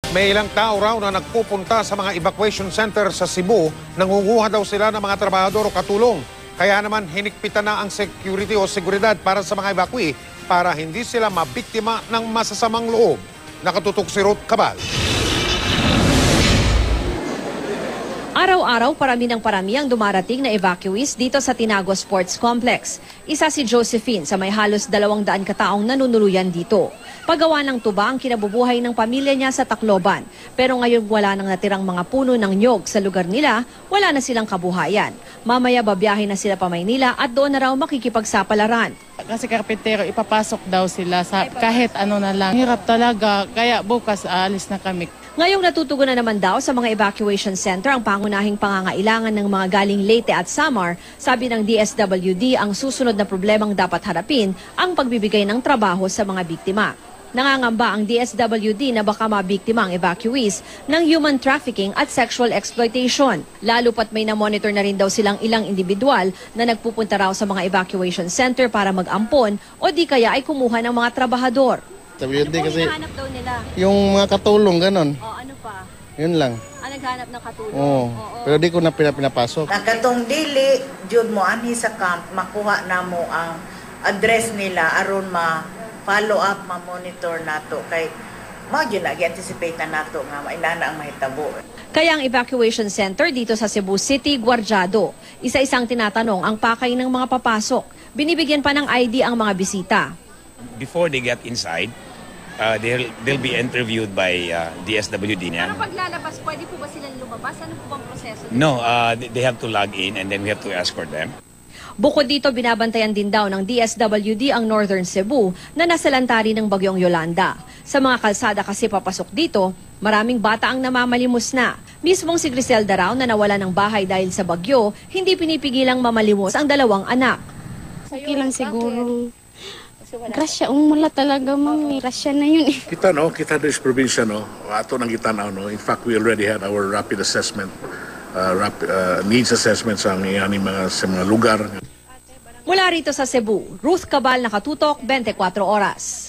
May ilang tao raw na nagpupunta sa mga evacuation center sa Cebu. Nangunguha daw sila ng mga trabahador o katulong. Kaya naman hinikpitan na ang security o seguridad para sa mga evacuee para hindi sila mabiktima ng masasamang loob. Nakatutok si Ruth Cabal. Araw-araw parami ng parami ang dumarating na evacuees dito sa Tinago Sports Complex. Isa si Josephine sa may halos 200 kataong nanunuluyan dito. Paggawa ng tuba ang kinabubuhay ng pamilya niya sa Tacloban. Pero ngayon wala nang natirang mga puno ng nyog sa lugar nila, wala na silang kabuhayan. Mamaya babiyahe na sila pa Maynila at doon na raw makikipagsapalaran. Kasi karpintero, ipapasok daw sila sa kahit ano na lang. Hirap talaga, kaya bukas aalis na kami. Ngayong natutugunan naman daw sa mga evacuation center ang pangunahing pangangailangan ng mga galing Leyte at Samar, sabi ng DSWD ang susunod na problemang dapat harapin ang pagbibigay ng trabaho sa mga biktima. Nangangamba ang DSWD na baka mabiktima ang evacuees ng human trafficking at sexual exploitation. Lalo pat may na-monitor na rin daw silang ilang individual na nagpupunta raw sa mga evacuation center para mag-ampon o di kaya ay kumuha ng mga trabahador. WD kasi hinahanap daw nila? yung mga katulong ganon. O ano pa? Yun lang. Naghanap ng katulong? Oo. Pero di ko na pinapasok. Nakatong dili, jud mo anhi sa camp, makuha na mo ang address nila aron ma-follow up, ma-monitor nato kay mao gyud nag-anticipate na nato nga mainana ang mahitabo. Kaya ang evacuation center dito sa Cebu City, Guardiado. Isa-isang tinatanong ang pakay ng mga papasok. Binibigyan pa ng ID ang mga bisita. Before they get inside, they'll be interviewed by DSWD niyan. Pero pag lalabas, pwede po ba silang lumabas? Ano po bang proseso? No, they have to log in and then we have to escort them. Bukod dito, binabantayan din daw ng DSWD ang Northern Cebu na nasalantari ng bagyong Yolanda. Sa mga kalsada kasi papasok dito, maraming bata ang namamalimos na. Mismong si Griselda raw na nawala ng bahay dahil sa bagyo, hindi pinipigilang mamalimos ang dalawang anak. Okay lang siguro. Grasya, wala talaga mami. Grasya na yun eh. Kita kita sa probinsya ato nang gitanaw In fact, we already had our rapid assessment, needs assessment sa mga lugar. Mula rito sa Cebu, Ruth Cabal, nakatutok, 24 oras.